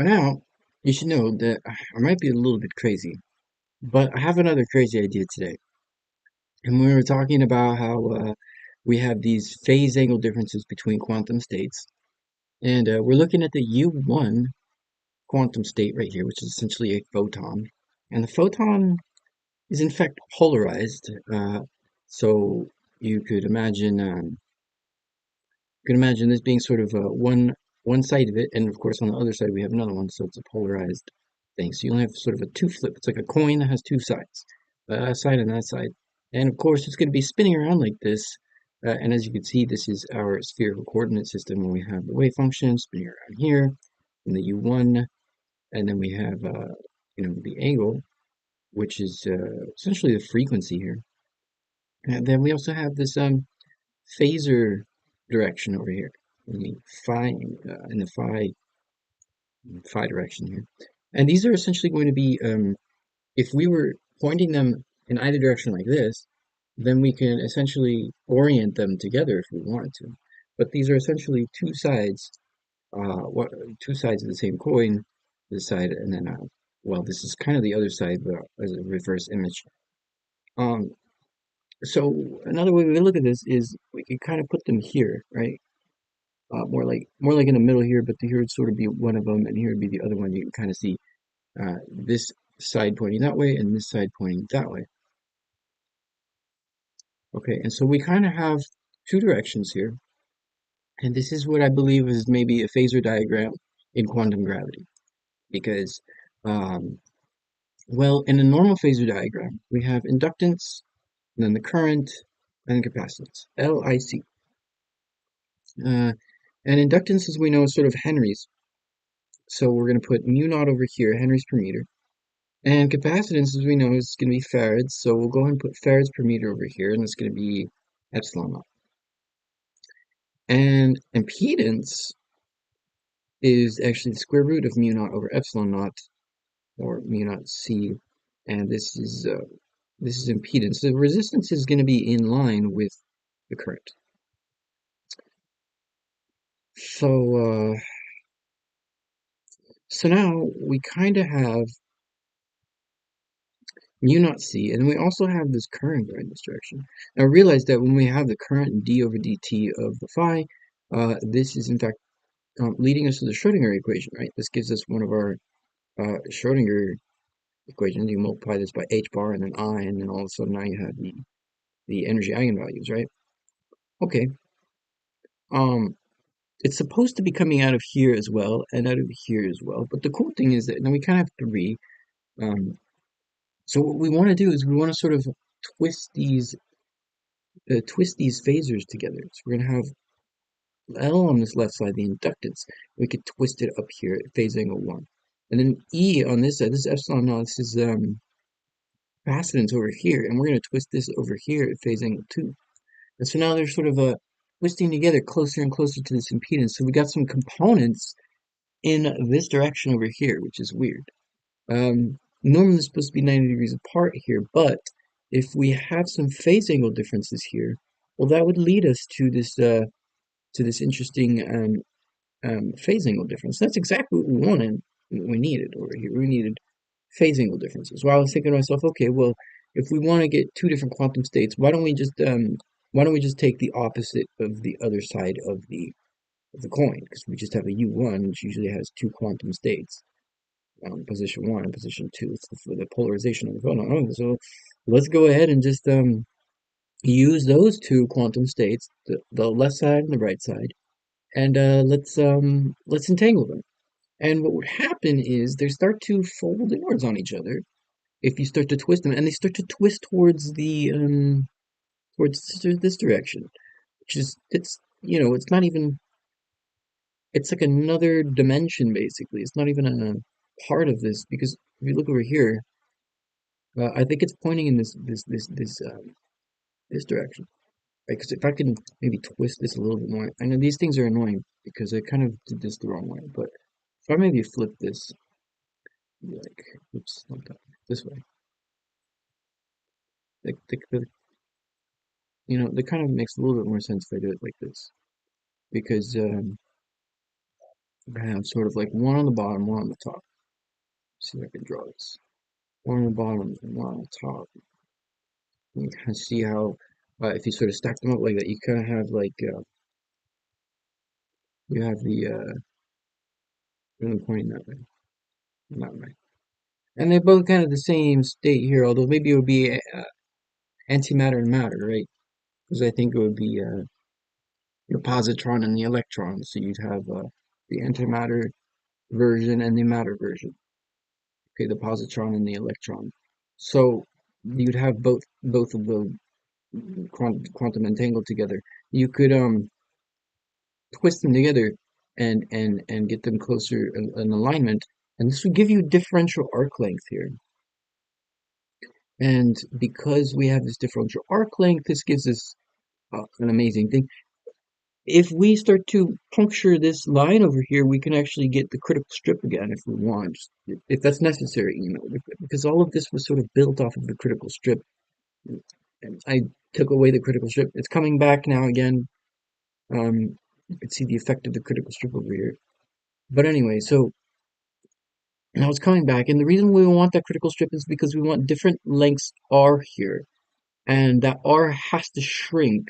By now, you should know that I might be a little bit crazy, but I have another crazy idea today. And we were talking about how we have these phase angle differences between quantum states. And we're looking at the U1 quantum state right here, which is essentially a photon. And the photon is in fact polarized. So you could imagine this being sort of one side of it, and of course on the other side we have another one, so it's a polarized thing. So you only have sort of a two flip. It's like a coin that has two sides, a side and that side, and of course it's going to be spinning around like this. And as you can see, this is our spherical coordinate system, where we have the wave function spinning around here in the U1, and then we have the angle, which is essentially the frequency here, and then we also have this phasor direction over here in the phi direction here. And these are essentially going to be, if we were pointing them in either direction like this, then we can essentially orient them together if we wanted to. But these are essentially two sides of the same coin, this side, and then, well, this is kind of the other side, but as a reverse image. Um, so another way we look at this is we can kind of put them here, right? More like in the middle here, but here would sort of be one of them, and here would be the other one. You can kind of see this side pointing that way and this side pointing that way. Okay, and so we kind of have two directions here, and this is what I believe is maybe a phasor diagram in quantum gravity, because, um, well, in a normal phasor diagram, we have inductance, and then the current, and capacitance, LIC. Uh, and inductance, as we know, is sort of Henry's. So we're going to put mu naught over here, Henry's per meter. And capacitance, as we know, is going to be farads. So we'll go ahead and put farads per meter over here, and it's going to be epsilon naught. And impedance is actually the square root of mu naught over epsilon naught, or mu naught c. And this is impedance. The resistance is going to be in line with the current. So so now we kind of have mu naught c, and we also have this current going this direction. Now realize that when we have the current d over dt of the phi, this is in fact leading us to the Schrodinger equation, right? This gives us one of our Schrodinger equations. You multiply this by h bar and then I, and then all of a sudden now you have the energy eigenvalues, right? Okay. Um, it's supposed to be coming out of here as well, and out of here as well. But the cool thing is that now we kind of have three. Um, so what we want to do is we want to sort of twist these phasors together. So we're going to have L on this left side, the inductance. We could twist it up here at phase angle 1. And then E on this side, this is epsilon naught, this is capacitance over here, and we're going to twist this over here at phase angle 2. And so now they're sort of twisting together closer and closer to this impedance. So we got some components in this direction over here, which is weird. Normally it's supposed to be 90 degrees apart here, but if we have some phase angle differences here, well, that would lead us to this interesting phase angle difference. That's exactly what we wanted, what we needed over here. We needed phase angle differences. Well, I was thinking to myself, okay, well, if we want to get two different quantum states, why don't we just take the opposite of the other side of the coin? Because we just have a U1, which usually has two quantum states, position 1 and position 2. It's for the polarization of the photon. Oh, so let's go ahead and just use those two quantum states, the left side and the right side, and let's entangle them. And what would happen is they start to fold inwards on each other if you start to twist them, and they start to twist towards the towards this direction, which is it's not even, it's like another dimension basically. It's not even a part of this, because if you look over here, I think it's pointing in this direction. Right? Because if I can maybe twist this a little bit more, I know these things are annoying because I kind of did this the wrong way, but if I maybe flip this, like, oops, not that, this way, the that kind of makes a little bit more sense if I do it like this, because I have sort of like one on the bottom, one on the top. See if I can draw this. One on the bottom and one on the top. You can kind of see how, if you sort of stack them up like that, you kind of have like, you have the, really pointing that way, that way. And they're both kind of the same state here, although maybe it would be antimatter and matter, right? Because I think it would be the positron and the electron. So you'd have the antimatter version and the matter version. Okay, the positron and the electron. So you'd have both of the quantum entangled together. You could twist them together and get them closer in alignment, and this would give you differential arc length here. And because we have this differential arc length, this gives us an amazing thing. If we start to puncture this line over here, we can actually get the critical strip again if we want, if that's necessary, you know, because all of this was sort of built off of the critical strip. And I took away the critical strip. It's coming back now again. You can see the effect of the critical strip over here. But anyway, so now it's coming back, and the reason we want that critical strip is because we want different lengths R here, and that R has to shrink.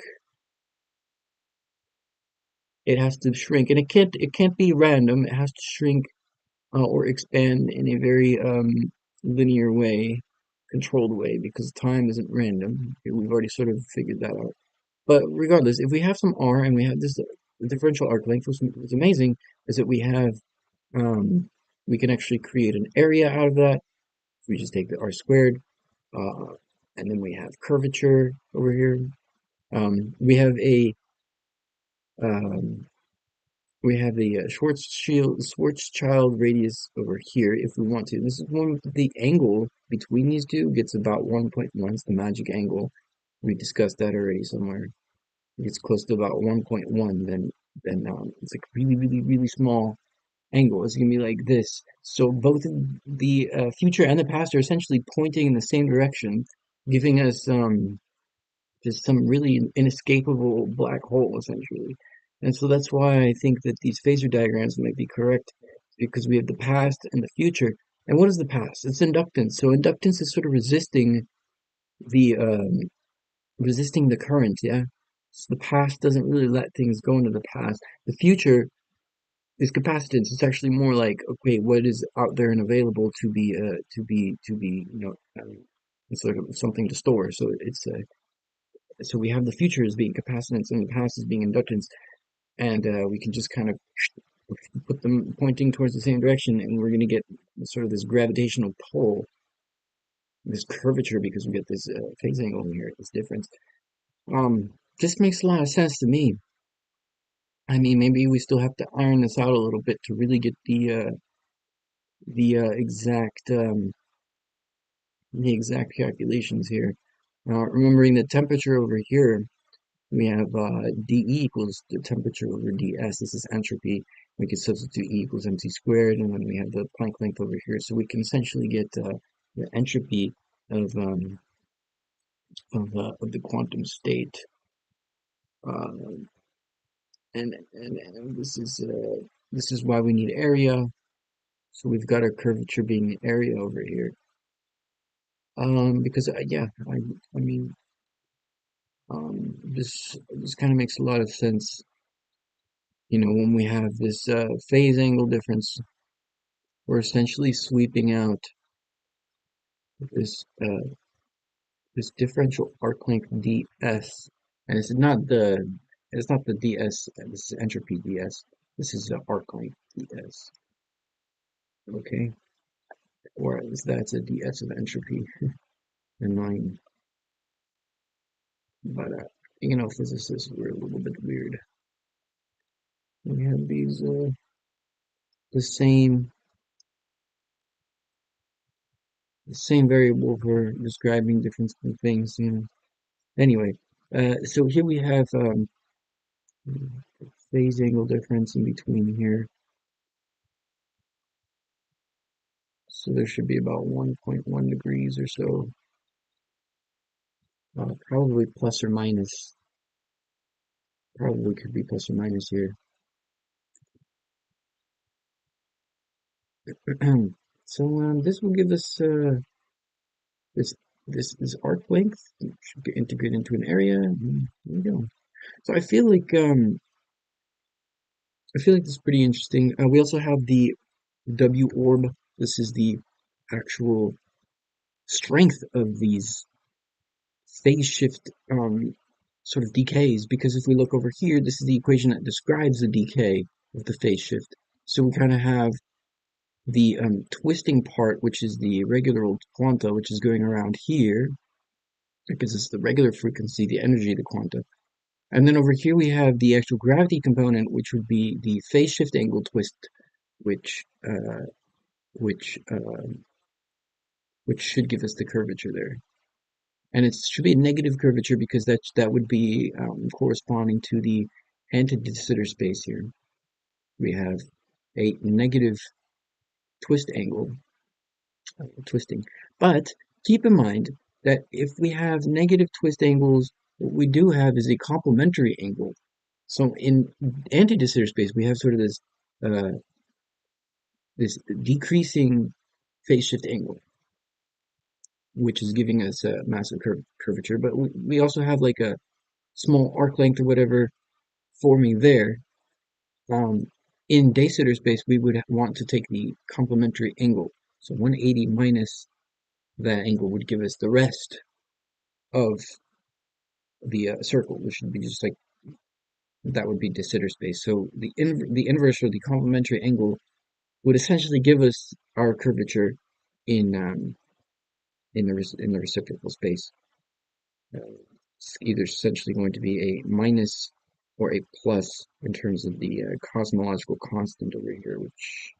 It has to shrink, and it can't be random. It has to shrink or expand in a very linear way, controlled way, because time isn't random. We've already sort of figured that out. But regardless, if we have some R and we have this differential arc length, what's amazing is that um, we can actually create an area out of that. We just take the R squared, uh, and then we have curvature over here. We have a um, we have the Schwarzschild radius over here if we want to. This is one the angle between these two gets about 1.1. It's the magic angle. We discussed that already somewhere. It gets close to about 1.1, then it's like really small angle. It's gonna be like this. So both the future and the past are essentially pointing in the same direction, giving us just some really inescapable black hole, essentially. And so that's why I think that these phasor diagrams might be correct, because we have the past and the future. And what is the past? It's inductance. So inductance is sort of the resisting the current, yeah. So the past doesn't really let things go into the past. The future is capacitance. It's actually more like, okay, what is out there and available sort of something to store. So so we have the future as being capacitance and the past as being inductance, and we can just kind of put them pointing towards the same direction, and we're going to get sort of this gravitational pull, this curvature, because we get this phase angle here, this difference. Just makes a lot of sense to me. I mean, maybe we still have to iron this out a little bit to really get the the exact calculations here. Remembering the temperature over here, we have dE equals the temperature over ds. This is entropy. We can substitute E equals mc squared, and then we have the Planck length over here. So we can essentially get the entropy of of the quantum state. Uh, and this is why we need area. So we've got our curvature being area over here. Because yeah, I mean, this kind of makes a lot of sense. You know, when we have this phase angle difference, we're essentially sweeping out this this differential arc length ds, and it's not the ds. This is entropy ds. This is the arc length ds. Okay, whereas that's a ds of entropy. Annoying, but you know, physicists were a little bit weird. We have these the same the same variable for describing different things. You know. Anyway, so here we have phase angle difference in between here. So there should be about 1.1 degrees or so, probably plus or minus. Probably could be plus or minus here. So this will give us this this arc length. It should get integrated into an area. There we go. So I feel like this is pretty interesting. We also have the W orb. This is the actual strength of these phase shift sort of decays, because if we look over here, this is the equation that describes the decay of the phase shift. So we kind of have the twisting part, which is the regular old quanta, which is going around here, because it's the regular frequency, the energy of the quanta. And then over here we have the actual gravity component, which would be the phase shift angle twist, which uh, which uh, which should give us the curvature there. And it should be a negative curvature because that would be corresponding to the anti-de Sitter space here. We have a negative twist angle, twisting. But keep in mind that if we have negative twist angles, what we do have is a complementary angle. So in anti-de Sitter space, we have sort of uh, this decreasing phase shift angle, which is giving us a massive curvature. But we also have like a small arc length or whatever forming there. Um, in de Sitter space, we would want to take the complementary angle. So 180 minus that angle would give us the rest of the circle, which would be just like that would be de Sitter space. So the inverse or the complementary angle would essentially give us our curvature in in the reciprocal space. It's either essentially going to be a minus or a plus in terms of the cosmological constant over here, which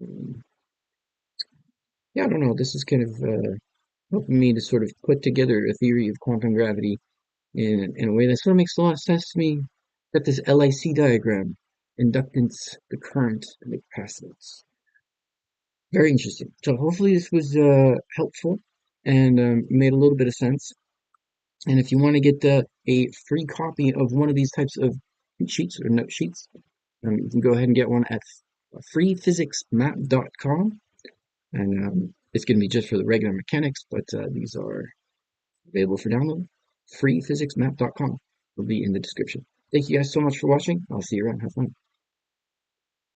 um, yeah, I don't know. This is kind of helping me to sort of put together a theory of quantum gravity in a way that sort of makes a lot of sense to me. Got this LIC diagram, inductance, the current, and the capacitance. Very interesting. So hopefully this was helpful and made a little bit of sense. And if you want to get a free copy of one of these types of sheets or note sheets, you can go ahead and get one at freephysicsmap.com. And it's going to be just for the regular mechanics, but these are available for download. Freephysicsmap.com will be in the description. Thank you guys so much for watching. I'll see you around. Have fun.